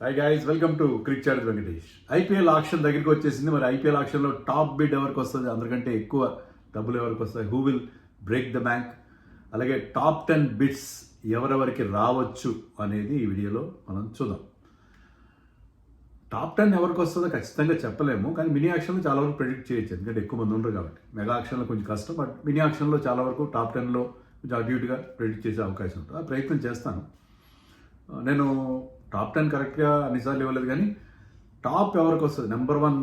Hi guys, welcome to Cric Charge Venkatesh. IPL auction దగ్గరికి వచ్చేసింది. మరి ఐపీఎల్ ఆక్షన్లో టాప్ బిడ్ ఎవరికి వస్తుంది, అందరికంటే ఎక్కువ డబ్బులు ఎవరికి వస్తాయి, who will break the bank, అలాగే టాప్ 10 బిడ్స్ ఎవరెవరికి రావచ్చు అనేది ఈ వీడియోలో మనం చూద్దాం. టాప్ 10 ఎవరికి వస్తుందో ఖచ్చితంగా చెప్పలేము, కానీ మినీ ఆక్షన్లో చాలా వరకు ప్రెడిక్ట్ చేయొచ్చు, ఎందుకంటే ఎక్కువ మంది ఉండరు కాబట్టి. మెగా ఆక్షన్లో కొంచెం కష్టం, బట్ మినీ ఆక్షన్లో చాలా వరకు టాప్ 10లో కొంచెం అటు ఇటుగా ప్రెడిక్ట్ చేసే అవకాశం ఉంటుంది. ఆ ప్రయత్నం చేస్తాను. నేను టాప్ 10 కరెక్ట్గా అన్నిసార్లు ఇవ్వలేదు, కానీ టాప్ ఎవరికి వస్తుంది, నెంబర్ 1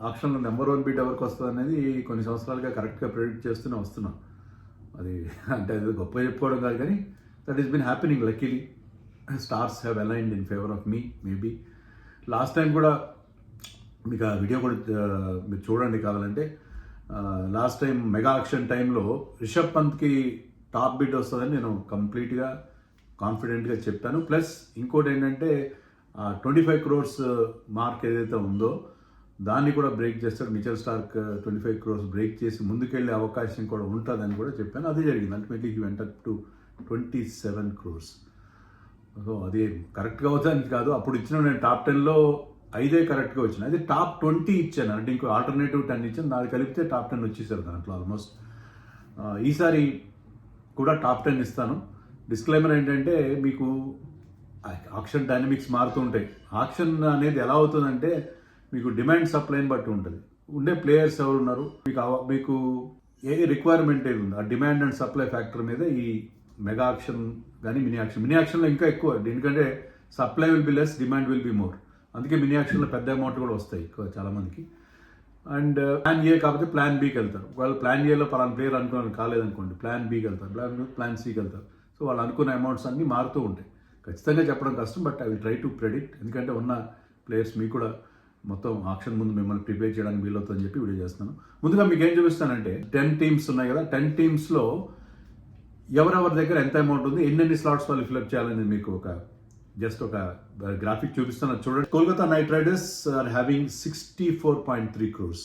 ఆక్షన్లో నెంబర్ 1 బిడ్ ఎవరికి వస్తుంది అనేది కొన్ని సంవత్సరాలుగా కరెక్ట్గా ప్రెడిక్ట్ చేస్తూనే వస్తున్నాను. అది అంటే అది గొప్పగా చెప్పుకోవడం కాదు, కానీ that is been happening. Luckily stars have aligned in favour of me. Maybe last time కూడా మీకు ఆ వీడియో కూడా మీరు చూడండి కావాలంటే. లాస్ట్ టైం మెగా ఆక్షన్ టైంలో రిషబ్ పంత్కి టాప్ బిడ్ వస్తుందని నేను కంప్లీట్గా కాన్ఫిడెంట్గా చెప్పాను. ప్లస్ ఇంకోటి ఏంటంటే 25 crores మార్క్ ఏదైతే ఉందో దాన్ని కూడా బ్రేక్ చేస్తాడు మిచెల్ స్టార్క్. 25 crores బ్రేక్ చేసి ముందుకెళ్ళే అవకాశం కూడా ఉంటుందని కూడా చెప్పాను. అదే జరిగింది. Ultimately he went to 27 crores. So అది కరెక్ట్గా అవుతానికి కాదు, అప్పుడు ఇచ్చిన నేను టాప్ 10లో 5 కరెక్ట్గా వచ్చినాయి. అది టాప్ 20 ఇచ్చాను, అంటే ఇంకో ఆల్టర్నేటివ్ 10 ఇచ్చాను. నాది కలిపితే టాప్ 10 వచ్చేసారు దాంట్లో ఆల్మోస్ట్. ఈసారి కూడా టాప్ 10 ఇస్తాను. డిస్క్లైమర్ ఏంటంటే, మీకు ఆక్షన్ డైనమిక్స్ మారుతూ ఉంటాయి. ఆక్షన్ అనేది ఎలా అవుతుందంటే, మీకు డిమాండ్ సప్లైని బట్టి ఉంటుంది. ఉండే ప్లేయర్స్ ఎవరు ఉన్నారు, మీకు ఏ రిక్వైర్మెంట్ ఏది ఉంది, ఆ డిమాండ్ అండ్ సప్లై ఫ్యాక్టర్ మీద ఈ మెగా ఆక్షన్ కానీ మినీ ఆక్షన్లో ఇంకా ఎక్కువ, ఎందుకంటే supply will be less, demand will be more. అందుకే మినీ ఆక్షన్లో పెద్ద అమౌంట్ కూడా వస్తాయి ఎక్కువ చాలామందికి. అండ్ ప్లాన్ ఏ కాకపోతే ప్లాన్ బీకి వెళ్తారు. వాళ్ళు ప్లాన్ ఏలో పలానా ప్లేయర్ అనుకోని కాలేదనుకోండి, ప్లాన్ బీకి వెళ్తారు, ప్లాన్ సికి వెళ్తారు. సో వాళ్ళు అనుకున్న అమౌంట్స్ అన్నీ మారుతూ ఉంటాయి. ఖచ్చితంగా చెప్పడం కష్టం, but I will try to predict, ఎందుకంటే ఉన్న ప్లేయర్స్ మీకు కూడా మొత్తం ఆక్షన్ ముందు మిమ్మల్ని ప్రిపేర్ చేయడానికి వీలవుతుందని చెప్పి వీడియో చేస్తున్నాను. ముందుగా మీకు ఏం చూపిస్తానంటే, 10 టీమ్స్ ఉన్నాయి కదా, 10 టీమ్స్లో ఎవరెవరి దగ్గర ఎంత అమౌంట్ ఉంది, ఎన్నెన్ని స్లాట్స్ వాళ్ళు ఫిల్అప్ చేయాలని మీకు జస్ట్ ఒక గ్రాఫిక్ చూపిస్తాను, చూడండి. Kolkata Knight Riders are having 64.3 crores.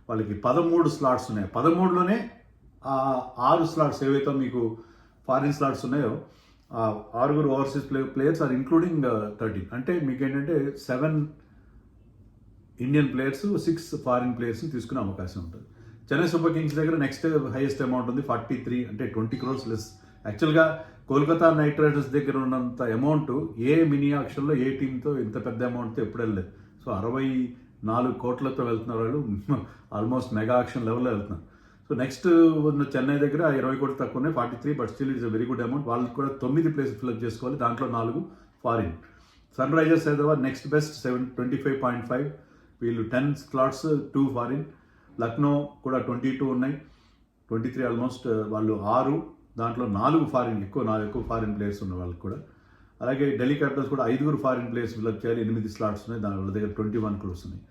వాళ్ళకి 13 స్లాట్స్ ఉన్నాయి. 13లోనే 6 స్లాట్స్ ఏవైతే మీకు ఫారిన్ స్లాట్స్ ఉన్నాయో, 6 ఓవర్సీస్ ప్లేయర్స్ ఆర్ ఇంక్లూడింగ్ 13. అంటే మీకు ఏంటంటే 7 ఇండియన్ ప్లేయర్స్, 6 ఫారిన్ ప్లేయర్స్ని తీసుకునే అవకాశం ఉంటుంది. చెన్నై సూపర్ కింగ్స్ దగ్గర నెక్స్ట్ హైయెస్ట్ అమౌంట్ ఉంది, 43, అంటే 20 crores లెస్. యాక్చువల్గా కోల్కతా నైట్ రైడర్స్ దగ్గర ఉన్నంత అమౌంట్ ఏ మినీ ఆక్షన్లో ఏ టీంతో ఇంత పెద్ద అమౌంట్తో ఎప్పుడు వెళ్ళలేదు. సో 64 కోట్లతో వెళ్తున్నారు వాళ్ళు, ఆల్మోస్ట్ మెగా ఆక్షన్ లెవెల్లో వెళ్తున్నారు. సో నెక్స్ట్ ఉన్న చెన్నై దగ్గర 20 కోట్లు తక్కువ ఉన్నాయి, 43, but still it's a very good amount. వాళ్ళకి కూడా 9 ప్లేస్ ఫిల్అప్ చేసుకోవాలి, దాంట్లో 4 foreign. Sunrisers Hyderabad next best 25.5, వీళ్ళు 10 స్లాట్స్, 2 ఫారిన్. లక్నో కూడా 22 ఉన్నాయి, 23 ఆల్మోస్ట్. వాళ్ళు 6, దాంట్లో 4 ఫారిన్, ఎక్కువ ఫారిన్ ప్లేయర్స్ ఉన్న వాళ్ళకి కూడా. అలాగే ఢిల్లీ క్యాపిటల్స్ కూడా 5 ఫారిన్ ప్లేయర్స్ ఫిల్అప్ చేయాలి, 8 స్లాట్స్ ఉన్నాయి, వాళ్ళ దగ్గర 21 crores ఉన్నాయి.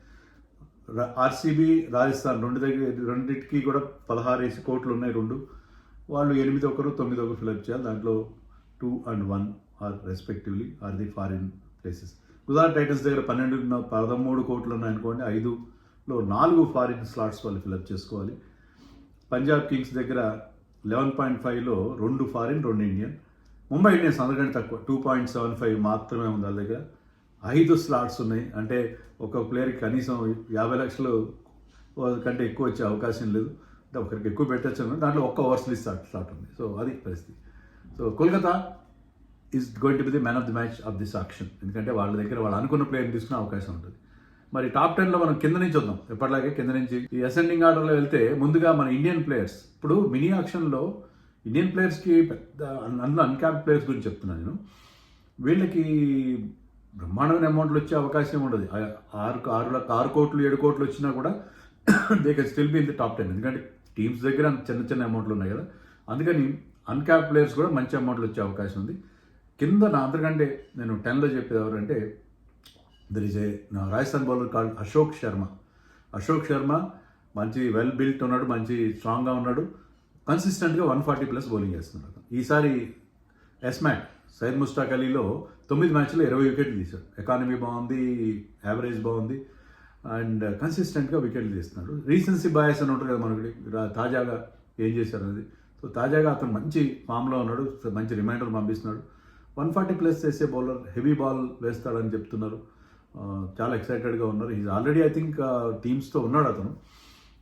ఆర్సీబీ రాజస్థాన్ రెండింటికి కూడా 16 కోట్లు ఉన్నాయి, 2. వాళ్ళు 8 ఒకరు 9 ఒకరు ఫిల్అప్ చేయాలి, దాంట్లో 2 and 1 are respectively are the foreign places. Gujarat Titans దగ్గర 13 కోట్లు ఉన్నాయనుకోండి, 5లో 4 ఫారిన్ స్లాట్స్ వాళ్ళు ఫిల్అప్ చేసుకోవాలి. పంజాబ్ కింగ్స్ దగ్గర 11.5లో 2 ఫారిన్, 2 ఇండియన్. ముంబై ఇండియన్స్ అందరికంటే తక్కువ, 2.75 మాత్రమే ఉంది వాళ్ళ దగ్గర, 5 స్లాట్స్ ఉన్నాయి. అంటే ఒక ప్లేయర్కి కనీసం 50 లక్షలు కంటే ఎక్కువ వచ్చే అవకాశం లేదు. అంటే ఒకరికి ఎక్కువ పెట్టచ్చు, దాంట్లో ఒక్క ఓవర్స్లీస్ స్లాట్ ఉంది. సో అది పరిస్థితి. So Kolkata is going to be the man of the match of this auction, ఎందుకంటే వాళ్ళ దగ్గర వాళ్ళు అనుకున్న ప్లేయర్ని తీసుకునే అవకాశం ఉంటుంది. మరి టాప్ 10లో మనం కింద నుంచి వద్దాం, ఎప్పటిలాగే కింద నుంచి ఈ అసెండింగ్ ఆర్డర్లో వెళ్తే, ముందుగా మన ఇండియన్ ప్లేయర్స్. ఇప్పుడు మినీ ఆక్షన్లో ఇండియన్ ప్లేయర్స్కి పెద్ద, అందులో అన్క్యాప్డ్ ప్లేయర్స్ గురించి చెప్తున్నాను నేను. వీళ్ళకి బ్రహ్మాండమైన అమౌంట్లు వచ్చే అవకాశం ఉండదు. 6 కోట్లు 7 కోట్లు వచ్చినా కూడా they can still be in the top 10, ఎందుకంటే టీమ్స్ దగ్గర చిన్న అమౌంట్లు ఉన్నాయి కదా. అందుకని అన్క్యాప్ ప్లేయర్స్ కూడా మంచి అమౌంట్లు వచ్చే అవకాశం ఉంది. కింద నా అందరికంటే నేను 10లో చెప్పేది ఎవరంటే, there is a Rajasthan bowler called Ashok Sharma. మంచి వెల్ బిల్ట్ ఉన్నాడు, మంచి స్ట్రాంగ్గా ఉన్నాడు, కన్సిస్టెంట్గా 140+ బౌలింగ్ చేస్తున్నాడు. ఈసారి ఎస్మాట్ సైద్ ముష్తాక్ అలీలో 9 మ్యాచ్లో 20 వికెట్లు తీశాడు. ఎకానమీ బాగుంది, యావరేజ్ బాగుంది, అండ్ కన్సిస్టెంట్గా వికెట్లు తీస్తున్నాడు. రీసెన్సీ బయాస్ అని ఉంటుంది కదా మనకి, తాజాగా ఏం చేశారు అనేది. సో తాజాగా అతను మంచి ఫామ్లో ఉన్నాడు, మంచి రిమైండర్ పంపిస్తున్నాడు. 140+ చేసే బౌలర్, హెవీ బాల్ వేస్తాడని చెప్తున్నారు. చాలా ఎక్సైటెడ్గా ఉన్నారు. ఈజ్ ఆల్రెడీ ఐ థింక్ టీమ్స్తో ఉన్నాడు అతను.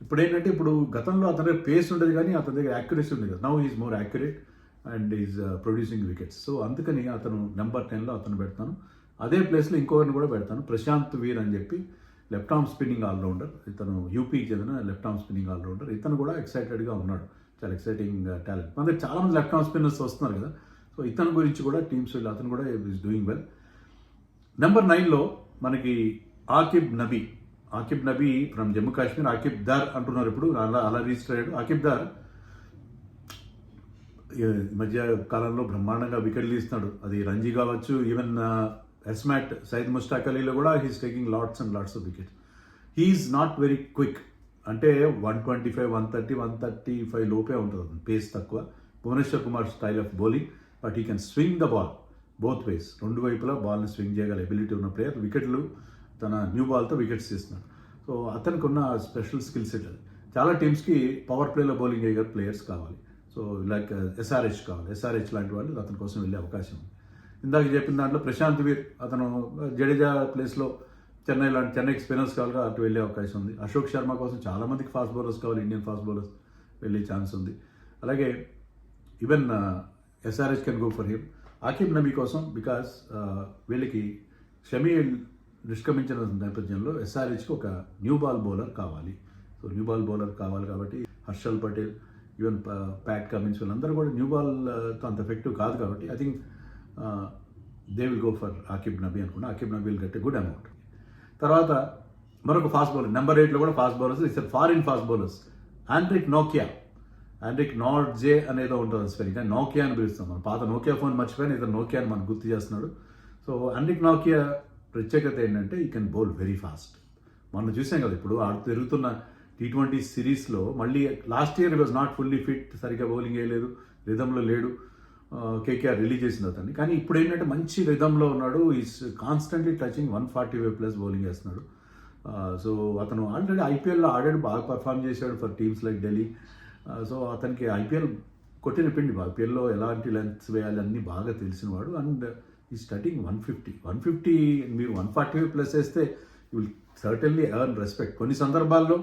ఇప్పుడు ఏంటంటే ఇప్పుడు గతంలో అతని దగ్గర పేస్ ఉండేది కానీ అతని దగ్గర యాక్యురసీ ఉంది కదా. Now is more accurate and is producing wickets. So అందుకని అతను నెంబర్ 10లో అతను పెడతాను. అదే ప్లేస్లో ఇంకొకరిని కూడా పెడతాను, ప్రశాంత్ వీర్ అని చెప్పి, లెఫ్ట్ ఆర్మ్ స్పిన్నింగ్ ఆల్రౌండర్. ఇతను యూపీకి చెందిన లెఫ్ట్ ఆర్మ్ స్పిన్నింగ్ ఆల్రౌండర్. ఇతను కూడా ఎక్సైటెడ్గా ఉన్నాడు, చాలా ఎక్సైటింగ్ టాలెంట్. మన దగ్గర చాలామంది లెఫ్ట్ ఆర్మ్ స్పిన్నర్స్ వస్తున్నారు కదా. సో ఇతని గురించి కూడా టీమ్స్ అతను కూడా ఈజ్ డూయింగ్ వెల్. నెంబర్ 9లో మనకి ఆకిబ్ నబీ ఫ్రమ్ జమ్మూ కాశ్మీర్. ఆకిబ్ దార్ అంటున్నారు ఇప్పుడు, అలా రిజిస్టర్ అయ్యాడు. ఆకిబ్ దార్ ఈ మధ్య కాలంలో బ్రహ్మాండంగా వికెట్లు తీస్తున్నాడు. అది రంజీ కావచ్చు, ఈవెన్ ఎస్మాట్ సైద్ ముష్టాక్ అలీలో కూడా he's taking lots and lots of wickets. He's not very quick, అంటే 125, 130, 135 లోపే ఉంటుంది, పేస్ తక్కువ. Bhuvneshwar Kumar style of bowling, but he can swing the ball both ways. రెండు వైపులా బాల్ని స్వింగ్ చేయగల ఎబిలిటీ ఉన్న ప్లేయర్. వికెట్లు తన న్యూ బాల్తో వికెట్స్ తీస్తున్నాడు. సో అతనికి ఉన్న స్పెషల్ స్కిల్ సెట్ అది. చాలా టీమ్స్కి పవర్ ప్లేలో బౌలింగ్ చేయగల ప్లేయర్స్ కావాలి. సో లైక్ ఎస్ఆర్హెచ్ కావాలి. ఎస్ఆర్హెచ్ లాంటి వాళ్ళు అతని కోసం వెళ్ళే అవకాశం ఉంది. ఇందాక చెప్పిన దాంట్లో ప్రశాంత్ వీర్, అతను జడేజా ప్లేస్లో చెన్నైకి స్పిన్నర్స్ కావాలి, అటు వెళ్ళే అవకాశం ఉంది. అశోక్ శర్మ కోసం చాలామందికి ఫాస్ట్ బౌలర్స్ కావాలి, ఇండియన్ ఫాస్ట్ బౌలర్స్ వెళ్ళే ఛాన్స్ ఉంది. అలాగే even SRH can go for him. Aqib Nabi కోసం బికాస్ వీళ్ళకి షమీ నిష్క్రమించిన నేపథ్యంలో ఎస్ఆర్హెచ్కి ఒక న్యూ బాల్ బౌలర్ కావాలి. సో న్యూ బాల్ బౌలర్ కావాలి కాబట్టి Harshal Patel, even Pat Cummins వీళ్ళందరూ కూడా న్యూ బాల్తో అంత ఎఫెక్టివ్ కాదు కాబట్టి I think they will go for Aqib Nabi అనుకున్నా. Aqib Nabi will get a good amount. తర్వాత మరొక ఫాస్ట్ బౌలర్ నెంబర్ 8లో కూడా fast bowlers, it's foreign fast bowlers. Anrich నార్జే అనేదో ఉంటుంది స్పెల్లింగ్, కానీ నోకియా అని పిలుస్తాం. మన పాత నోకియా ఫోన్ మర్చిపోయిన ఇతను నోకియా అని మనకు గుర్తు చేస్తున్నాడు. సో ఆండ్రిక్ నోకియా ప్రత్యేకత ఏంటంటే ఈ కెన్ బౌల్ వెరీ ఫాస్ట్. మనం చూసాం కదా ఇప్పుడు తిరుగుతున్న T20 సిరీస్లో. మళ్ళీ last year was not fully fit, సరిగ్గా బౌలింగ్ వేయలేదు, రిధంలో లేడు. కేకేఆర్ రిలీజ్ చేసింది అతన్ని. కానీ ఇప్పుడు ఏంటంటే మంచి రిధంలో ఉన్నాడు. ఈస్ కాన్స్టెంట్లీ టచింగ్ 145+ బౌలింగ్ వేస్తున్నాడు. సో అతను ఆల్రెడీ ఐపీఎల్లో ఆడాడు, బాగా పర్ఫామ్ చేశాడు for teams like Delhi. So అతనికి ఐపీఎల్ కొట్టిన పిండి, ఐపీఎల్లో ఎలాంటి లెంత్స్ వేయాలి అన్నీ బాగా తెలిసినవాడు. అండ్ ఈ స్టార్టింగ్ 150 మీరు 145+ వేస్తే you will certainly earn respect. కొన్ని సందర్భాల్లో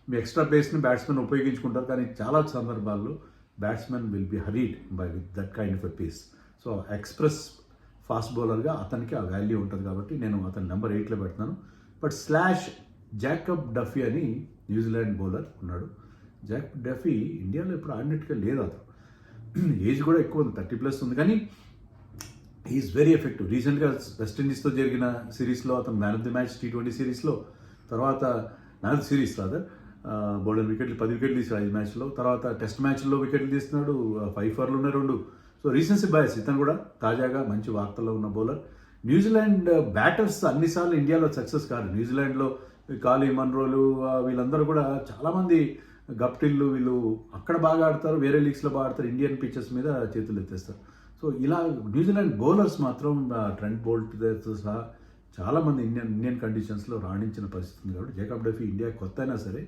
మీ ఎక్స్ట్రా పేస్ని బ్యాట్స్మెన్ ఉపయోగించుకుంటారు, కానీ చాలా సందర్భాల్లో batsmen will be hurried by with that kind of a pace. So express fast బౌలర్గా అతనికి ఆ వాల్యూ ఉంటుంది కాబట్టి నేను అతను నెంబర్ 8లో పెడుతున్నాను. బట్ జాకబ్ డఫీ అని న్యూజిలాండ్ బౌలర్ ఉన్నాడు. జాకబ్ డఫీ ఇండియాలో ఇప్పుడు ఆడినట్టుగా లేదు. అతను ఏజ్ కూడా ఎక్కువ ఉంది, 30+ ఉంది, కానీ ఈజ్ వెరీ ఎఫెక్టివ్. రీసెంట్గా వెస్టిండీస్తో జరిగిన సిరీస్లో అతను man of the match T20 సిరీస్లో, తర్వాత man of the series rather bowler వికెట్లు 10 వికెట్లు తీసాడు 5 మ్యాచ్లో. తర్వాత టెస్ట్ మ్యాచ్లో వికెట్లు తీస్తున్నాడు, 5 ఫర్లు ఉన్నాయి 2. సో రీసెన్సీ బయాస్ ఇతను కూడా తాజాగా మంచి వార్తల్లో ఉన్న బౌలర్. న్యూజిలాండ్ బ్యాటర్స్ అన్నిసార్లు ఇండియాలో సక్సెస్ కాదు. న్యూజిలాండ్లో కాలీ మన్రోలు వీళ్ళందరూ కూడా చాలామంది గప్టిల్లు, వీళ్ళు అక్కడ బాగా ఆడతారు, వేరే లీగ్స్లో బాగా ఆడతారు, ఇండియన్ పిచెస్ మీద చేతులు ఎత్తేస్తారు. సో ఇలా న్యూజిలాండ్ బౌలర్స్ మాత్రం ట్రెంట్ బోల్ట్తో సహా చాలామంది ఇండియన్ కండిషన్స్లో రాణించిన పరిస్థితి ఉంది. కాబట్టి జాకబ్ డఫీ ఇండియా కొత్త అయినా సరే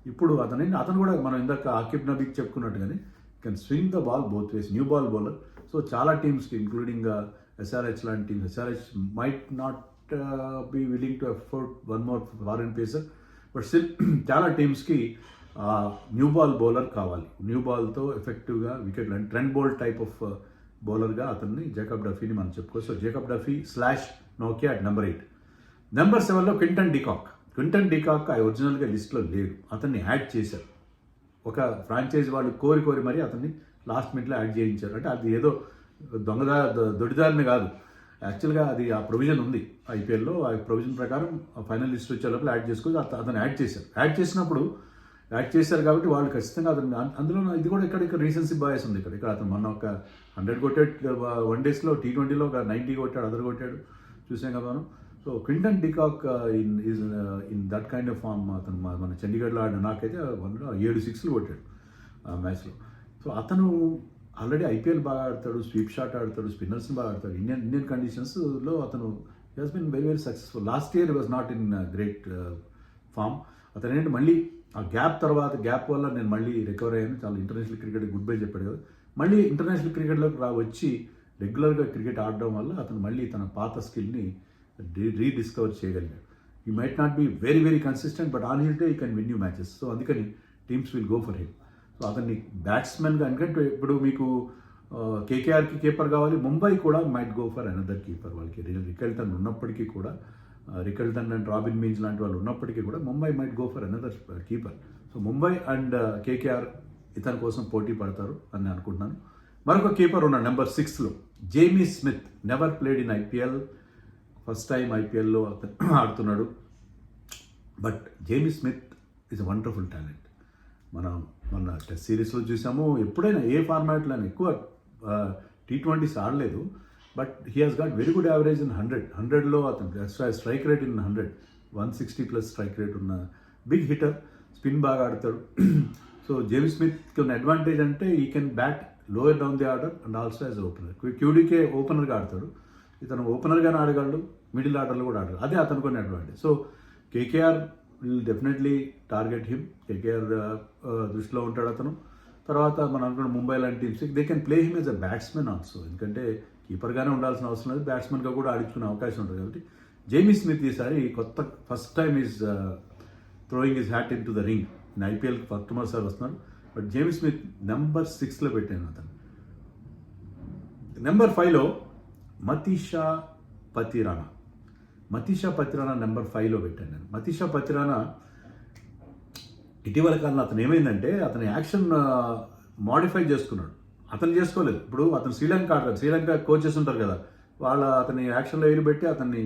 ఇప్పుడు అతను కూడా మనం ఇందాక ఆకిబ్ నబీకి చెప్పుకున్నట్టుగానే can swing the ball both ways, new ball bowler. So చాలా టీమ్స్కి ఇంక్లూడింగ్ ఎస్ఆర్హెచ్ లాంటి teams, SRH might not be willing to afford one more foreign pacer, but still చాలా టీమ్స్కి న్యూ బాల్ బౌలర్ కావాలి. న్యూ బాల్తో ఎఫెక్టివ్గా వికెట్లు అంటే ట్రెంట్ బోల్ట్ టైప్ ఆఫ్ బౌలర్గా అతన్ని జాకబ్ డఫీని మనం చెప్పుకోవచ్చు. సో జాకబ్ డఫీ / నోకియా at నెంబర్ 8. నెంబర్ 7లో క్వింటన్ డీకాక్ ఒరిజినల్గా లిస్ట్లో లేడు, అతన్ని యాడ్ చేశారు. ఒక ఫ్రాంచైజ్ వాళ్ళు కోరి మరి అతన్ని లాస్ట్ మినిట్లో యాడ్ చేయించారు. అంటే అది ఏదో దొడిదారిని కాదు, యాక్చువల్గా అది ఆ ప్రొవిజన్ ఉంది ఐపీఎల్లో. ఆ ప్రొవిజన్ ప్రకారం ఫైనల్ లిస్ట్ వచ్చే లోపల యాడ్ చేసుకొని అతను యాడ్ చేసినప్పుడు యాడ్ చేశారు కాబట్టి వాళ్ళు ఖచ్చితంగా అతను అందులో ఇది కూడా ఇక్కడ రీసెన్సీ బాయస్ ఉంది. ఇక్కడ అతను మొన్న ఒక 100 కొట్టాడు వన్ డేస్లో, T20లో ఒక 90 కొట్టాడు, అదర్ కొట్టాడు, చూసాం కదా మనం. So Quinton de Kock in that kind of form. అతను మన చండీగఢ్లో ఆడిన నాకైతే 7 6లు కొట్టాడు ఆ మ్యాచ్లో. సో అతను ఆల్రెడీ ఐపీఎల్ బాగా ఆడతాడు, స్వీప్ షాట్ ఆడతాడు, స్పిన్నర్స్ని బాగా ఆడతాడు. ఇండియన్ కండిషన్స్లో అతను he's been very successful. Last year was not in great form. అతను ఏంటంటే మళ్ళీ ఆ గ్యాప్ వల్ల నేను మళ్ళీ రికవర్ అయ్యాను, చాలా ఇంటర్నేషనల్ క్రికెట్ గుడ్ బై చెప్పాడు కదా. మళ్ళీ ఇంటర్నేషనల్ క్రికెట్లోకి వచ్చి రెగ్యులర్గా క్రికెట్ ఆడడం వల్ల అతను మళ్ళీ తన పాత స్కిల్ని రీడిస్కవర్ చేయగలిగాడు. He might not be very very consistent, but on his day he can win you matches. So అందుకని teams will go for him. So అతన్ని బ్యాట్స్మెన్గా ఎందుకంటే ఇప్పుడు మీకు కేకేఆర్కి కీపర్ కావాలి, ముంబై కూడా might go for another keeper. వాళ్ళకి రికెల్టన్ ఉన్నప్పటికీ కూడా, రికెల్టన్ అండ్ రాబిన్ మీన్స్ లాంటి వాళ్ళు ఉన్నప్పటికీ కూడా Mumbai might go for another keeper. So Mumbai and KKR ఇతని కోసం పోటీ పడతారు అని నేను అనుకుంటున్నాను. మరొక కీపర్ ఉన్నాడు నెంబర్ 6లో, Jamie Smith. Never played in IPL, first time ఐపీఎల్లో అతను ఆడుతున్నాడు. But Jamie Smith is a wonderful talent. మనం మన టెస్ట్ సిరీస్లో చూసాము, ఎప్పుడైనా ఏ ఫార్మాట్లో ఎక్కువ T20s ఆడలేదు, but he has got very good average in 100లో అతను strike rate in 160+ strike rate ఉన్న బిగ్ హిటర్. స్పిన్ బాగా ఆడతాడు. సో జేమీ స్మిత్కి ఉన్న అడ్వాంటేజ్ అంటే he can bat lower down the order and also as opener. QDK ఓపెనర్గా ఆడతాడు, ఇతను ఓపెనర్గానే ఆడగలడు, మిడిల్ ఆర్డర్లో కూడా ఆడగలడు. అదే అతనికి కొన్ని advantage. So KKR will definitely target him. KKR దృష్టిలో ఉంటాడు అతను. తర్వాత మనం అనుకున్న ముంబై లాంటి teams they can play him yes a batsmen also, ఎందుకంటే కీపర్గానే ఉండాల్సిన అవసరం లేదు, బ్యాట్స్మెన్గా కూడా ఆడించుకునే అవకాశం ఉంటుంది. కాబట్టి జేమీ స్మిత్ ఈసారి first time is throwing his hat in to the ring. నేను ఐపీఎల్కి మొట్టమొదటిసారి వస్తున్నాను. బట్ జేమీ స్మిత్ నెంబర్ 6లో పెట్టాను అతను. నెంబర్ 5లో మతీషా పతిరానా. మతీషా పతిరానా నెంబర్ 5లో పెట్టాను నేను. మతీషా పతిరానా ఇటీవల కాలంలో అతను ఏమైందంటే అతని యాక్షన్ మాడిఫై చేసుకున్నాడు. అతను చేసుకోలేదు. ఇప్పుడు అతను శ్రీలంక ఆడతాడు, శ్రీలంక కోచెస్ ఉంటారు కదా, అతని యాక్షన్లో వేలు పెట్టి అతన్ని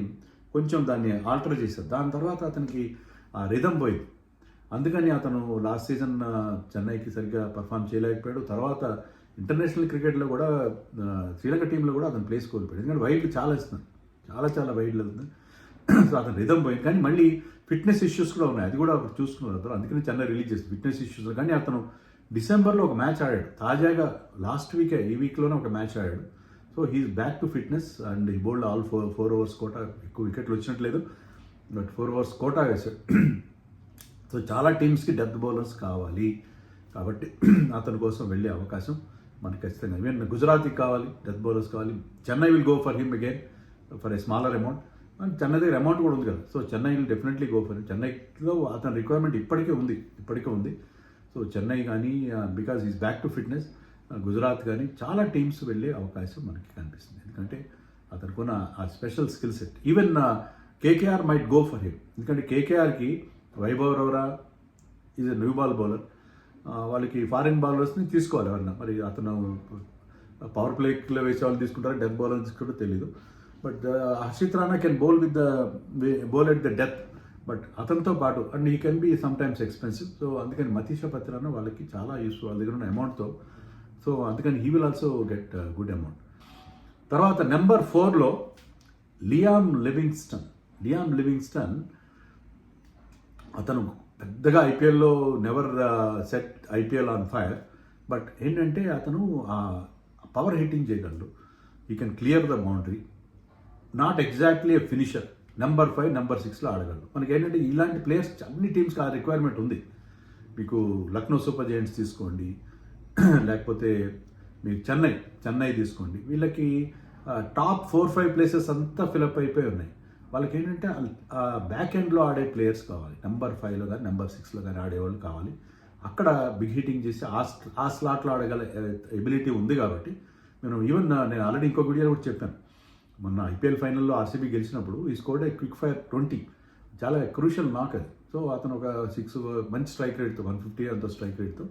కొంచెం దాన్ని ఆల్టర్ చేశారు. దాని తర్వాత అతనికి ఆ రిథం పోయింది. అందుకని అతను లాస్ట్ సీజన్ చెన్నైకి సరిగ్గా పర్ఫామ్ చేయలేకపోయాడు. తర్వాత ఇంటర్నేషనల్ క్రికెట్లో కూడా శ్రీలంక టీంలో కూడా అతను ప్లేస్ కోల్పోయాడు. ఎందుకంటే వైడ్లు చాలా ఇస్తున్నారు, చాలా వైడ్లు వెళ్తుంది. సో అతను రిథం పోయింది. కానీ మళ్ళీ ఫిట్నెస్ ఇష్యూస్ కూడా ఉన్నాయి, అది కూడా అప్పుడు చూసుకున్నారు అతను. అందుకని చెన్నై రిలీజ్ చేసింది ఫిట్నెస్ ఇష్యూస్. కానీ అతను డిసెంబర్లో ఒక మ్యాచ్ ఆడాడు, తాజాగా లాస్ట్ వీకే, ఈ వీక్లోనే ఒక మ్యాచ్ ఆడాడు. So he's back to fitness and he bowled all 4 overs quota. ఎక్కువ వికెట్లు వచ్చినట్లేదు, బట్ 4 ఓవర్స్ కోటా వేశాడు. సో చాలా టీమ్స్కి డెత్ బౌలర్స్ కావాలి, కాబట్టి అతని కోసం వెళ్ళే అవకాశం మనకి ఖచ్చితంగా. ఈవెన్ గుజరాత్కి కావాలి, డెత్ బౌలర్స్ కావాలి. Chennai will go for him again for a smaller amount. And Chennai దగ్గర అమౌంట్ కూడా ఉంది కదా, so Chennai will definitely go for him. చెన్నైలో అతని రిక్వైర్మెంట్ ఇప్పటికే ఉంది. సో చెన్నై కానీ because is back to fitness, Gujarat కానీ చాలా టీమ్స్ వెళ్ళే అవకాశం మనకి కనిపిస్తుంది. ఎందుకంటే అతనికి ఉన్న ఆ special skill set. Even KKR might go for him, ఎందుకంటే కేకేఆర్కి Vaibhav Arora is a new ball bowler. వాళ్ళకి ఫారిన్ బౌలర్స్ని తీసుకోవాలి ఎవరన్నా. మరి అతను పవర్ ప్లేలో వేసే వాళ్ళు తీసుకుంటారో డెత్ బౌలర్ తీసుకుంటారో తెలీదు. But Harshit Rana can bowl at the death, but అతనితో పాటు and he can be sometimes expensive. So అందుకని మతీషా పతిరానా వాళ్ళకి చాలా యూస్ఫుల్ వాళ్ళ దగ్గర ఉన్న అమౌంట్తో. సో అందుకని he will also get good amount. తర్వాత నెంబర్ 4లో లియామ్ లివింగ్స్టన్. అతను పెద్దగా ఐపీఎల్లో never set IPL on fire, but ఏంటంటే అతను పవర్ హిట్టింగ్ చేయగలడు. He can clear the boundary, not exactly a finisher. Number 5, number 6లో ఆడగలడు. మనకి ఏంటంటే ఇలాంటి ప్లేయర్స్ అన్ని టీమ్స్కి ఆ రిక్వైర్మెంట్ ఉంది. మీకు లక్నో సూపర్ జైంట్స్ తీసుకోండి, లేకపోతే మీకు చెన్నై తీసుకోండి. వీళ్ళకి టాప్ 4-5 ప్లేసెస్ అంతా ఫిలప్ అయిపోయి ఉన్నాయి. వాళ్ళకి ఏంటంటే బ్యాక్ ఎండ్లో ఆడే ప్లేయర్స్ కావాలి. నెంబర్ 5లో కానీ నెంబర్ 6లో కానీ ఆడేవాళ్ళు కావాలి. అక్కడ బిగ్ హిట్టింగ్ చేసి ఆ స్లాట్లో ఆడగల ఎబిలిటీ ఉంది. కాబట్టి నేను ఆల్రెడీ ఇంకో వీడియోలో కూడా చెప్పాను, మొన్న ఐపీఎల్ ఫైనల్లో ఆర్సీబీ గెలిచినప్పుడు ఈ స్కోర్డ్ క్విక్ ఫైర్ 20, చాలా క్రూషియల్ నాక్ అది. సో అతను ఒక 6 మంచి స్ట్రైక్ రేట్తో 150 అంత స్ట్రైక్ రేట్తో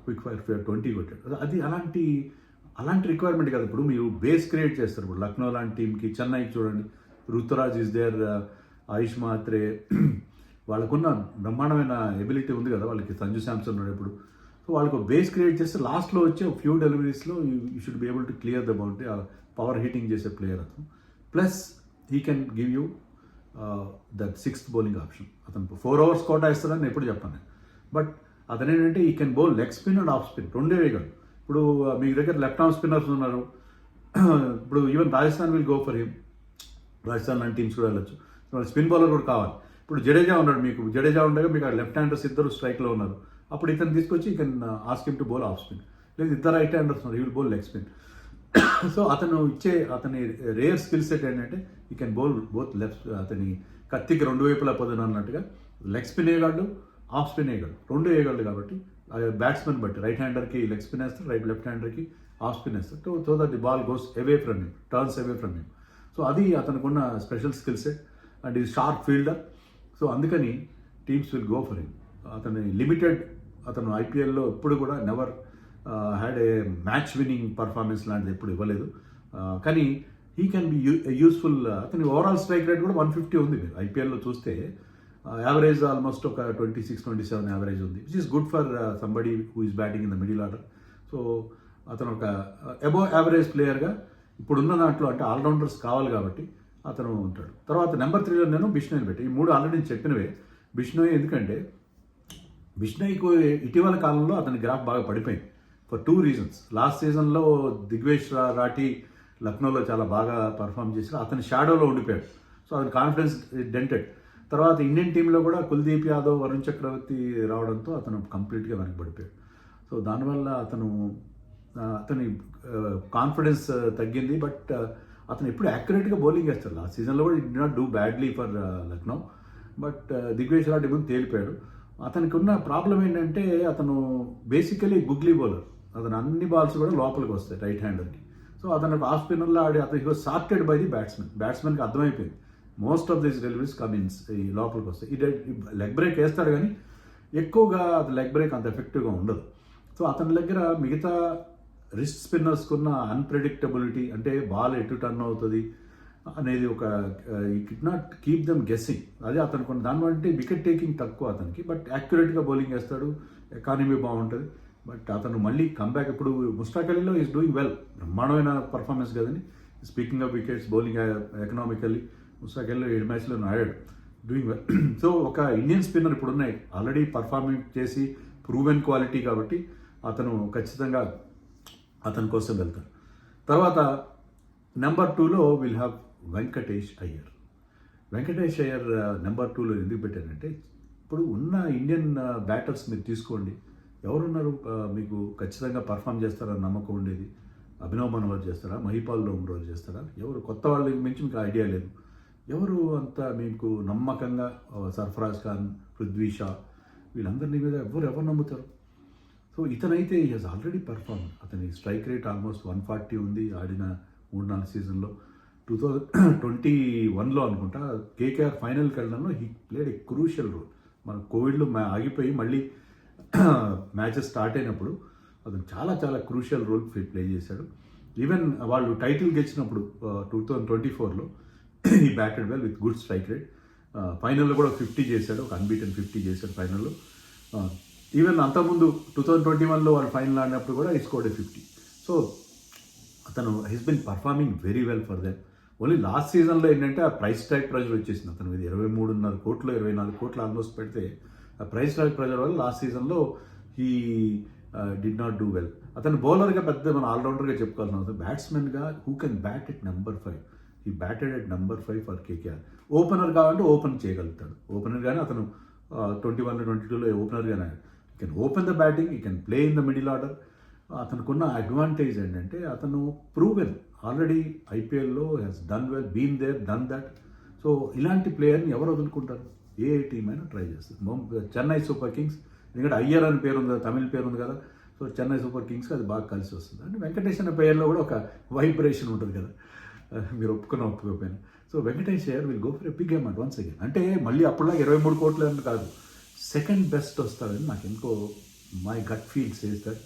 క్విక్ ఫైర్ 20 కొట్టాడు. అది అలాంటి రిక్వైర్మెంట్ కాదు. ఇప్పుడు మీరు బేస్ క్రియేట్ చేస్తారు. ఇప్పుడు లక్నో లాంటి టీంకి, చెన్నైకి చూడండి, రుతురాజ్ ఇస్ దేర్, ఆయుష్ మాత్రే, వాళ్ళకున్న బ్రహ్మాండమైన ఎబిలిటీ ఉంది కదా వాళ్ళకి. సంజు శాంసన్ ఉన్నాడు ఇప్పుడు. సో వాళ్ళకు బేస్ క్రియేట్ చేస్తే లాస్ట్లో వచ్చే ఫ్యూ డెలివరీస్లో you should be able to clear the boundary. Power hitting చేసే ప్లేయర్ అతను. Plus he can give you that 6th bowling option. అతను 4 ఓవర్స్ కోటా ఇస్తాడని నేను ఎప్పుడు చెప్పాను. బట్ అతను ఏంటంటే ఈ can bowl leg spin and of spin రెండే వేయగలడు. ఇప్పుడు మీ దగ్గర లెఫ్ట్ ఆర్మ్ స్పిన్నర్స్ ఉన్నారు. ఇప్పుడు even Rajasthan will go for him. Rajasthan లాంటి టీమ్స్ కూడా వెళ్ళొచ్చు. స్పిన్ బౌలర్ కూడా కావాలి. ఇప్పుడు జడేజా ఉన్నాడు, జడేజా ఉండగా మీకు లెఫ్ట్ హ్యాండర్స్ ఇద్దరు స్ట్రైక్లో ఉన్నారు. అప్పుడు ఇతను తీసుకొచ్చి ఈ can ask him to bowl of spin. లేదు ఇద్దరు రైట్ హ్యాండర్స్ ఉన్నారు, he will bowl leg spin. So అతను అతని రేర్ స్కిల్ సెట్ ఏంటంటే ఈ కెన్ బౌల్ బోత్ లెఫ్ట్, అతని కత్తికి రెండు వైపులా పొదన అన్నట్టుగా లెగ్ స్పిన్ వేయగలడు, ఆఫ్ స్పిన్ వేయగలడు, రెండు వేయగలడు. కాబట్టి బ్యాట్స్మెన్ బట్టి రైట్ హ్యాండర్కి లెగ్ స్పిన్ వేస్తాడు, లెఫ్ట్ హ్యాండర్కి ఆఫ్ స్పిన్ వేస్తాడు. So that the ball goes away from him, turns away from him. So అది అతనుకున్న స్పెషల్ స్కిల్ సెట్ అండ్ ఈ షార్ప్ ఫీల్డర్. సో అందుకని teams will go for him. అతను ఐపీఎల్లో ఎప్పుడు కూడా never had a match winning performance లాంటిది ఎప్పుడు ఇవ్వలేదు. కానీ హీ కెన్ బి యూస్ఫుల్. అతని ఓవరాల్ స్ట్రైక్ రేట్ కూడా 150 ఉంది. మీరు ఐపీఎల్లో చూస్తే యావరేజ్ ఆల్మోస్ట్ ఒక 26-27 యావరేజ్ ఉంది, which is good for somebody who is batting in the middle order. So అతను ఒక అబోవ్ యావరేజ్ ప్లేయర్గా ఇప్పుడున్న దాంట్లో, అంటే ఆల్రౌండర్స్ కావాలి కాబట్టి అతను ఉంటాడు. తర్వాత నెంబర్ 3లో నేను బిష్నోయ్ని పెట్టి, ఈ మూడు ఆల్రెడీ నేను చెప్పినవే. బిష్నోయ్ ఎందుకంటే బిష్నోయ్కు ఇటీవల కాలంలో అతని గ్రాఫ్ బాగా పడిపోయింది ఫర్ 2 రీజన్స్. లాస్ట్ సీజన్లో దిగ్వేష్ రాఠీ లక్నోలో చాలా బాగా పర్ఫామ్ చేశారు, అతని షాడోలో ఉండిపోయాడు. సో అతని కాన్ఫిడెన్స్ డెంటెడ్. తర్వాత ఇండియన్ టీంలో కూడా కుల్దీప్ యాదవ్, వరుణ్ చక్రవర్తి రావడంతో అతను కంప్లీట్గా వెనకబడిపోయాడు. సో దానివల్ల అతని కాన్ఫిడెన్స్ తగ్గింది. బట్ అతను ఎప్పుడు యాక్యురేట్గా బౌలింగ్ వేస్తాడు. లాస్ట్ సీజన్లో కూడా it did not do badly for Lucknow. But Digvesh Rathee ముందు తేలిపోయాడు. అతనికి ఉన్న ప్రాబ్లం ఏంటంటే అతను బేసికలీ గుగ్లీ బౌలర్. అతను అన్ని బాల్స్ కూడా లోపలికి వస్తాయి రైట్ హ్యాండర్కి. సో అతను ఆఫ్ స్పిన్నర్లో అతను సార్టెడ్ బై ది బ్యాట్స్మెన్కి అర్థమైపోయింది. Most of this deliveries Cummins ఈ లోపలికి వస్తాయి. లెగ్ బ్రేక్ వేస్తాడు కానీ ఎక్కువగా అది లెగ్ బ్రేక్ అంత ఎఫెక్టివ్గా ఉండదు. సో అతని దగ్గర మిగతా రిస్ట్ స్పిన్నర్స్కున్న అన్ప్రెడిక్టబిలిటీ, అంటే బాల్ ఎటు టర్న్ అవుతుంది అనేది ఒక kid not keep them guessing. అదే అతనికి దాని బట్టి వికెట్ టేకింగ్ తక్కువ అతనికి, బట్ యాక్యురేట్గా బౌలింగ్ వేస్తాడు, ఎకానమీ బాగుంటుంది. బట్ అతను మళ్ళీ కంబ్యాక్. ఇప్పుడు ముస్తాక్ అలీలో ఈజ్ డూయింగ్ వెల్, బ్రహ్మాండమైన పర్ఫార్మెన్స్ కదండి. Speaking of wickets, bowling economically Mushtaq అలీలో 7 మ్యాచ్లో ఆడాడు, డూయింగ్ వెల్. సో ఒక ఇండియన్ స్పిన్నర్ ఇప్పుడు ఉన్నాయి ఆల్రెడీ పర్ఫార్మింగ్ చేసి ప్రూవెన్ క్వాలిటీ, కాబట్టి అతను ఖచ్చితంగా అతని కోసం వెళ్తారు. తర్వాత నెంబర్ 2లో will have Venkatesh Iyer. Venkatesh Iyer number 2లో ఎందుకు పెట్టారంటే, ఇప్పుడు ఉన్న ఇండియన్ బ్యాటర్స్ మీరు తీసుకోండి, ఎవరున్నారు మీకు ఖచ్చితంగా పర్ఫామ్ చేస్తారని నమ్మకం ఉండేది? అభినవ్ మనోహర్ చేస్తారా, మహిపాల్ లోమ్రోజ్ చేస్తారా? ఎవరు కొత్త వాళ్ళ మించి మీకు ఐడియా లేదు. ఎవరు అంత మీకు నమ్మకంగా? సర్ఫరాజ్ ఖాన్, పృథ్వీ షా, వీళ్ళందరినీ మీద ఎవరు నమ్ముతారు? సో ఇతనైతే ఈ హెస్ ఆల్రెడీ పర్ఫార్మ్. అతని స్ట్రైక్ రేట్ ఆల్మోస్ట్ 140 ఉంది ఆడిన 3-4 సీజన్లో. 2021లో అనుకుంటా కేకేఆర్ ఫైనల్కి వెళ్ళడంలో he played a crucial role. మన కోవిడ్లో ఆగిపోయి మళ్ళీ మ్యాచెస్ స్టార్ట్ అయినప్పుడు అతను చాలా చాలా క్రూషియల్ రోల్ ప్లే చేశాడు. ఈవెన్ వాళ్ళు టైటిల్ గెలిచినప్పుడు 2024లో ఈ batted well with good strike rate. ఫైనల్లో కూడా 50 చేశాడు, ఒక అన్బీటెన్ 50 చేశాడు ఫైనల్లో. ఈవెన్ అంతకుముందు 2021లో వాళ్ళు ఫైనల్ ఆడినప్పుడు కూడా ఈ స్కోర్డ్ 50. సో అతను he's been performing very well for them. Only last సీజన్లో ఏంటంటే ఆ ప్రైస్ ట్యాగ్ ప్రెజర్ వచ్చేసింది అతను మీద. 23.5 కోట్లు, 24 కోట్లు ఆల్మోస్ట్ పెడితే ఆ ప్రైస్ ట్యాగ్ ప్రెజర్ వల్ల లాస్ట్ సీజన్లో he did not do well. అతను బౌలర్గా పెద్ద మన ఆల్రౌండర్గా చెప్పుకోవాల్సిన అవసరం. బ్యాట్స్మెన్గా who can bat at number 5. He batted at number 5 for KKR. Opener కావాలంటే ఓపెన్ చేయగలుగుతాడు. ఓపెనర్గానే అతను 21-22లో ఓపెనర్గానే you can open the batting, you can play in the middle order. అతనుకున్న అడ్వాంటేజ్ ఏంటంటే అతను ప్రూవెన్ ఆల్రెడీ ఐపీఎల్లో has done well, been there, done that. So ఇలాంటి ప్లేయర్ని ఎవరు వదులుకుంటారు? ఏ టీం అయినా ట్రై చేస్తారు. చెన్నై సూపర్ కింగ్స్, ఎందుకంటే అయ్యర్ అని పేరు ఉంది, తమిళ పేరు ఉంది కదా. సో చెన్నై సూపర్ కింగ్స్కి అది బాగా కలిసి వస్తుంది. అంటే వెంకటేష్ అనే పేరులో కూడా ఒక వైబ్రేషన్ ఉంటుంది కదా, మీరు ఒప్పుకోకపోయినా. So Venkatesh Iyer will go for a big amount once again. అంటే మళ్ళీ అప్పుడులా 23 కోట్లు అని కాదు, సెకండ్ బెస్ట్ వస్తాడని నాకు ఎందుకో my gut feel says that.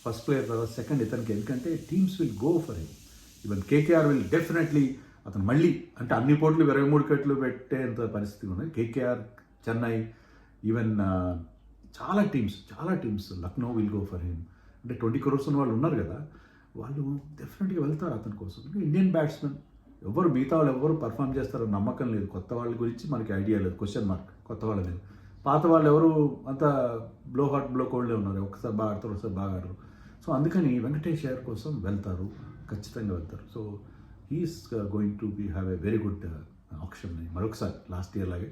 First player తర్వాత సెకండ్ ఇతనికి, ఎందుకంటే teams will go for him. Even KKR will definitely అతను మళ్ళీ, అంటే అన్ని కోట్లు 23 కోట్లు పెట్టేంత పరిస్థితి ఉన్నది. కేకేఆర్, చెన్నై, ఈవెన్ చాలా teams Lucknow will go for him. అంటే 20 crores ఉన్న వాళ్ళు ఉన్నారు కదా, వాళ్ళు డెఫినెట్గా వెళ్తారు అతని కోసం. ఇండియన్ బ్యాట్స్మెన్ ఎవరు, మిగతా వాళ్ళు ఎవరు పర్ఫామ్ చేస్తారో నమ్మకం లేదు. కొత్త వాళ్ళ గురించి మనకి ఐడియా లేదు, క్వశ్చన్ మార్క్ కొత్త వాళ్ళ మీద. పాత వాళ్ళు ఎవరు అంతా బ్లో హాట్ బ్లో కోల్డ్లే ఉన్నారు, ఒకసారి బాగా ఆడతారు, ఒకసారి బాగా ఆడరు. సో అందుకని వెంకటేష్ అయ్యర్ కోసం వెళ్తారు, ఖచ్చితంగా వెళ్తారు. So he's going to be have a very good option. మరొకసారి లాస్ట్ ఇయర్ లాగే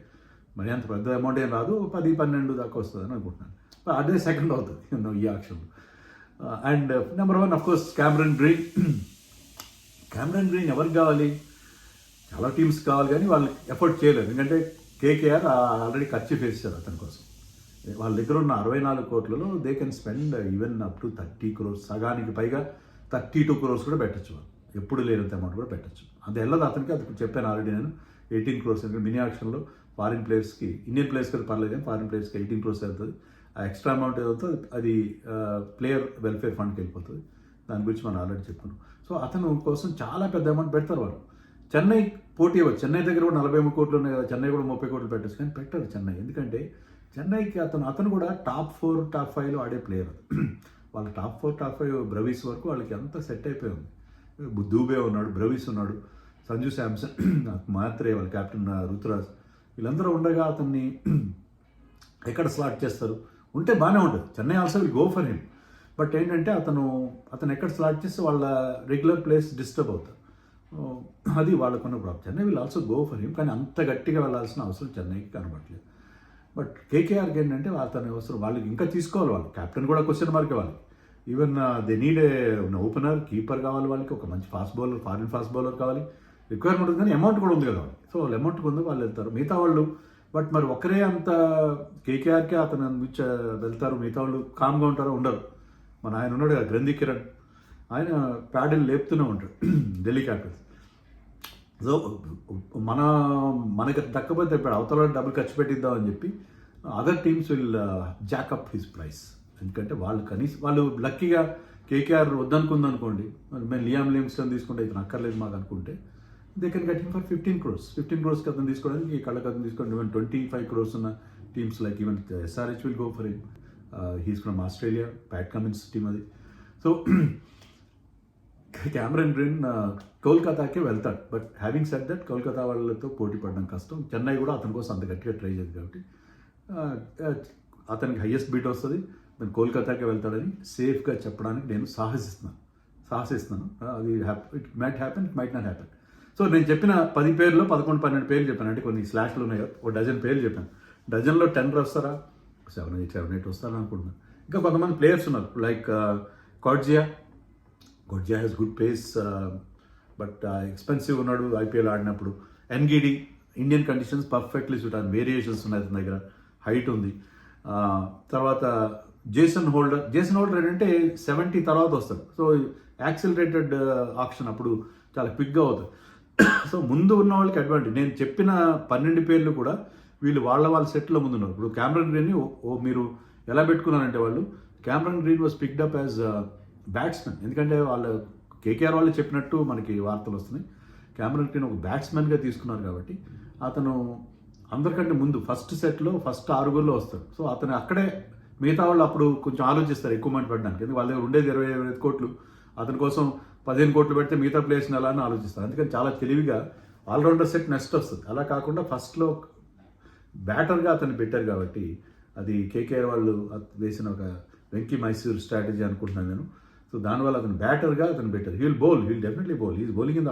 మరి అంత పెద్ద అమౌంట్ ఏం రాదు, 10-12 దాకా వస్తుందని అనుకుంటున్నాను. అదే సెకండ్ అవుతుంది ఈ option. And number 1 of course Cameron green. Cameron green ఎవరికి కావాలి? చాలా టీమ్స్ కావాలి, కానీ వాళ్ళు ఎఫర్ట్ చేయలేదు. ఎందుకంటే కేకేఆర్ ఆల్రెడీ ఖర్చు వేసారు అతని కోసం. వాళ్ళ దగ్గర ఉన్న 64 కోట్లలో they can spend even up to 30 crores, సగానికి పైగా 32 crores కూడా పెట్టచ్చు. వాళ్ళు ఎప్పుడు లేనంత అమౌంట్ కూడా పెట్టచ్చు. అది వెళ్ళదు అతనికి. అది చెప్పాను ఆల్రెడీ నేను, 18 crores. ఎందుకంటే మినీ ఆక్షన్లో ఫారిన్ ప్లేయర్స్కి, ఇండియన్ ప్లేయర్స్కి అది పర్లేదు, కానీ ఫారిన్ ప్లేయర్స్కి 18 crores వెళ్తుంది. ఆ ఎక్స్ట్రా అమౌంట్ ఏదవుతుందో అది ప్లేయర్ వెల్ఫేర్ ఫండ్కి వెళ్ళిపోతుంది. దాని గురించి మనం ఆల్రెడీ చెప్పుకున్నాం. సో అతను కోసం చాలా పెద్ద అమౌంట్ పెడతారు వాళ్ళు. చెన్నై పోటీ ఇవ్వచ్చు. చెన్నై దగ్గర కూడా 43 కోట్లు ఉన్నాయి కదా, చెన్నై కూడా 30 కోట్లు పెట్టచ్చు, కానీ పెట్టరు చెన్నై. ఎందుకంటే చెన్నైకి అతను కూడా టాప్ 4, టాప్ 5లో ఆడే ప్లేయర్. వాళ్ళ టాప్ 4, టాప్ 5 బ్రవీస్ వరకు వాళ్ళకి అంతా సెట్ అయిపోయి ఉంది. దూబే ఉన్నాడు, బ్రవీస్ ఉన్నాడు, సంజు శాంసన్, మాత్రే వాళ్ళ కెప్టెన్ రుతురాజ్, వీళ్ళందరూ ఉండగా అతన్ని ఎక్కడ స్లాట్ చేస్తారు? ఉంటే బాగానే ఉంటుంది. Chennai also will go for him. But ఏంటంటే అతను ఎక్కడ స్లాట్ చేస్తే వాళ్ళ రెగ్యులర్ ప్లేస్ డిస్టర్బ్ అవుతారు. అది వాళ్ళకున్న problem. Chennai will also go for him, కానీ అంత గట్టిగా వెళ్ళాల్సిన అవసరం చెన్నైకి కనబడలేదు. బట్ కేకేఆర్కి ఏంటంటే అతని అవసరం, వాళ్ళకి ఇంకా తీసుకోవాలి. వాళ్ళు కెప్టెన్ కూడా క్వశ్చన్ మార్క్ ఇవ్వాలి. Even they need a opener, keeper కావాలి వాళ్ళకి, ఒక మంచి fast bowler, foreign fast bowler కావాలి. రిక్వైర్మెంట్ ఉంది, కానీ అమౌంట్ కూడా ఉంది కదా వాళ్ళకి. సో వాళ్ళు అమౌంట్ ఉంది, వాళ్ళు వెళ్తారు. మిగతా వాళ్ళు బట్ మరి ఒకరే అంత కేకేఆర్కే అతను వెళ్తారు, మిగతా వాళ్ళు కామ్గా ఉంటారో ఉండరు. మన ఆయన ఉన్నాడు కదా గ్రంథి కిరణ్, ఆయన ప్యాడిల్ లేపుతూనే ఉంటాడు ఢిల్లీ క్యాపిటల్స్. సో మనకి దక్కపోతే ఇప్పుడు అవతల డబ్బులు ఖర్చు పెట్టిద్దామని చెప్పి other teams will జాకప్ his price. ఎందుకంటే వాళ్ళు కనీసం వాళ్ళు లక్కీగా కేకేఆర్ వద్దనుకుందనుకోండి, మేము లియామ్ లిమ్స్టన్ తీసుకుంటే ఇతను అక్కర్లేదు మాకు అనుకుంటే, they can get him for 15 crores. 15 crores అతను తీసుకోవడానికి, ఈ కళ్ళకి అతను తీసుకోండి. ఈవెన్ 25 crores ఉన్న teams like even SRH will go for him. He's from Australia, Pat Cummins team అది. సో క్యామరన్ గ్రీన్ కోల్కతాకే వెళ్తాడు. But having said that, Kolkata వాళ్ళతో పోటీ పడడం కష్టం. చెన్నై కూడా అతని కోసం అంత గట్టిగా ట్రై చేయదు కాబట్టి అతనికి హయ్యెస్ట్ బీట్ వస్తుంది. నేను కోల్కతాకే వెళ్తాడని సేఫ్గా చెప్పడానికి నేను సాహసిస్తున్నాను. అది it might happen, it might not happen. So నేను చెప్పిన 10 పేర్లో 11, 12 పేర్లు చెప్పాను. అంటే కొన్ని స్లాష్లు ఉన్నాయి, ఒక డజన్ పేర్లు చెప్పాను. డజన్లో 10 వస్తారా? 7, 8 వస్తారా అనుకుంటున్నాను. ఇంకా కొంతమంది ప్లేయర్స్ ఉన్నారు like Coetzee has good pace, but expensive ఉన్నాడు ఐపీఎల్ ఆడినప్పుడు. Ngidi Indian conditions perfectly suit, and variations ఉన్నాయి అతని దగ్గర, హైట్ ఉంది. తర్వాత జేసన్ హోల్డర్ ఏంటంటే 70 తర్వాత వస్తాడు. సో యాక్సిలరేటెడ్ ఆప్షన్ అప్పుడు చాలా క్విక్గా అవుతుంది. సో ముందు ఉన్న వాళ్ళకి అడ్వాంటేజ్. నేను చెప్పిన 12 పేర్లు కూడా వీళ్ళు వాళ్ళ సెట్లో ముందున్నారు. ఇప్పుడు క్యామరన్ గ్రీన్ని మీరు ఎలా పెట్టుకున్నారంటే, వాళ్ళు Cameron green was picked up as batsmen. ఎందుకంటే వాళ్ళు కేకేఆర్ వాళ్ళు చెప్పినట్టు మనకి వార్తలు వస్తున్నాయి, క్యామరన్ గ్రీన్ ఒక బ్యాట్స్మెన్గా తీసుకున్నారు కాబట్టి అతను అందరికంటే ముందు ఫస్ట్ సెట్లో ఫస్ట్ 6 వస్తాడు. సో అతను అక్కడే, మిగతా వాళ్ళు అప్పుడు కొంచెం ఆలోచిస్తారు ఎక్కువ మంది పడడానికి. ఎందుకంటే వాళ్ళ దగ్గర ఉండేది 25 కోట్లు, అతని కోసం 15 కోట్లు పెడితే మిగతా ప్లేయర్స్ని ఎలా అని ఆలోచిస్తారు. అందుకని చాలా తెలివిగా ఆల్రౌండర్ సెట్ నెక్స్ట్ వస్తుంది. అలా కాకుండా ఫస్ట్లో బ్యాటర్గా అతన్ని పెట్టారు కాబట్టి అది కేకేఆర్ వాళ్ళు వేసిన ఒక వెంకీ మైసూర్ స్ట్రాటజీ అనుకుంటున్నాను నేను. సో దానివల్ల అతను బ్యాటర్గా అతను పెట్టారు. He will definitely bowl, he's bowling in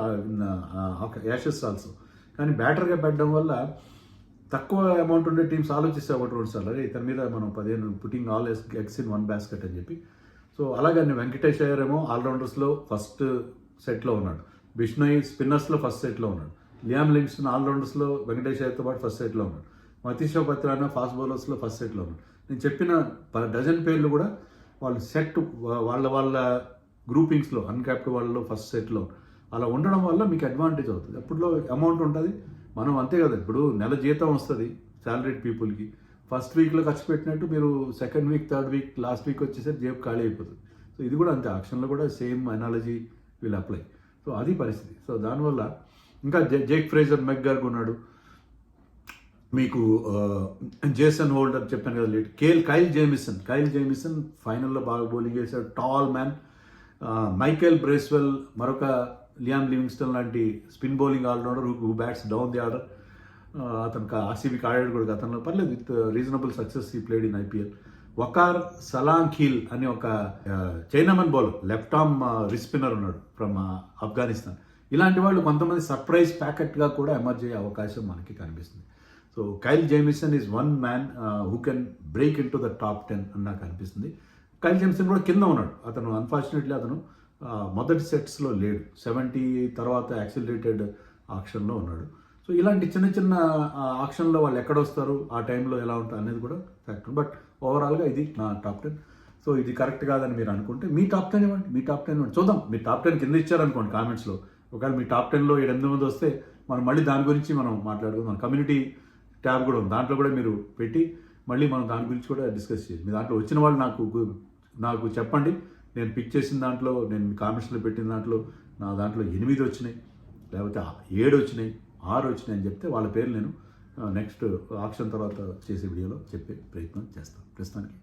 Ashes also. కానీ బ్యాటర్గా పెట్టడం వల్ల తక్కువ అమౌంట్ ఉండే టీమ్స్ ఆలోచిస్తే 1-2 సార్లు అదే ఇతని మీద మనం 15 putting all eggs in 1 basket అని చెప్పి. సో అలాగని వెంకటేష్ అయ్యర్ ఏమో ఆల్రౌండర్స్లో ఫస్ట్ సెట్లో ఉన్నాడు, బిష్ణోయ్ స్పిన్నర్స్లో ఫస్ట్ సెట్లో ఉన్నాడు, లియామ్ లిమ్స్టన్ ఆల్రౌండర్స్లో వెంకటేష్ అయ్యర్తో పాటు ఫస్ట్ సెట్లో ఉన్నాడు, మతీషా పత్రానా ఫాస్ట్ బౌలర్స్లో ఫస్ట్ సెట్లో ఉన్నాడు. నేను చెప్పిన డజన్ పేర్లు కూడా వాళ్ళు సెట్ వాళ్ళ గ్రూపింగ్స్లో అన్క్యాప్డ్ వాళ్ళలో ఫస్ట్ సెట్లో అలా ఉండడం వల్ల మీకు అడ్వాంటేజ్ అవుతుంది. అప్పుడులో అమౌంట్ ఉంటుంది, మనం అంతే కదా. ఇప్పుడు నెల జీతం వస్తుంది శాలరీడ్ పీపుల్కి, ఫస్ట్ వీక్లో ఖర్చు పెట్టినట్టు మీరు second week, third week, last week వచ్చేసరికి జేబు ఖాళీ అయిపోతుంది. సో ఇది కూడా అంతే, ఆక్షన్లో కూడా same analogy will apply. So అది పరిస్థితి. సో దానివల్ల ఇంకా జేక్ ఫ్రేజర్ మెక్గర్గ్ ఉన్నాడు, మీకు జేసన్ హోల్డర్ చెప్పాను కదా లేట్, కైల్ జేమిసన్ ఫైనల్లో బాగా బౌలింగ్ చేశాడు, టాల్ మ్యాన్. మైకేల్ బ్రేస్వెల్ మరొక లియామ్ లివింగ్స్టన్ లాంటి spin bowling allrounder who bats down the order. అతనికి ఆర్సీబీకి ఆడాడు కూడా గతంలో, పర్లేదు with reasonable success he played in IPL. Waqar Salamkheil అని ఒక chinaman bowler, left arm wrist spinner ఉన్నాడు ఫ్రమ్ ఆఫ్ఘనిస్తాన్. ఇలాంటి వాళ్ళు కొంతమంది సర్ప్రైజ్ ప్యాకెట్గా కూడా ఎమర్జ్ అయ్యే అవకాశం మనకి కనిపిస్తుంది. So Kyle Jamieson is one man who can break in to the top 10 అని నాకు అనిపిస్తుంది. కైల్ జేమిసన్ కూడా కింద ఉన్నాడు, అతను అన్ఫార్చునేట్లీ అతను మొదటి సెట్స్లో లేడు, 70 తర్వాత యాక్సిలరేటెడ్ ఆక్షన్లో ఉన్నాడు. సో ఇలాంటి చిన్న చిన్న ఆక్షన్లో వాళ్ళు ఎక్కడ వస్తారు, ఆ టైంలో ఎలా ఉంటారు అనేది కూడా ఫ్యాక్టర్. బట్ ఓవరాల్గా ఇది నా టాప్ 10. సో ఇది కరెక్ట్ కాదని మీరు అనుకుంటే మీ టాప్ 10 ఇవ్వండి, మీ టాప్ 10 ఇవ్వండి, చూద్దాం. మీ టాప్ 10 కింద ఇచ్చారనుకోండి కామెంట్స్లో, ఒకవేళ మీ టాప్ 10లో 7-8 మంది వస్తే మనం మళ్ళీ దాని గురించి మనం మాట్లాడుకుందాం. కమ్యూనిటీ ట్యాబ్ కూడా ఉంది, దాంట్లో కూడా మీరు పెట్టి మళ్ళీ మనం దాని గురించి కూడా డిస్కస్ చేయాలి. మీ దాంట్లో వచ్చిన వాళ్ళు నాకు చెప్పండి. నేను పిక్ చేసిన దాంట్లో, నేను కామెంట్స్లో పెట్టిన దాంట్లో నా దాంట్లో 8 వచ్చినాయి, లేకపోతే 7 వచ్చినాయి, 6 వచ్చినాయి అని చెప్తే వాళ్ళ పేర్లు నేను నెక్స్ట్ ఆప్షన్ తర్వాత చేసే వీడియోలో చెప్పే ప్రయత్నం చేస్తాను. ప్రస్తుతానికి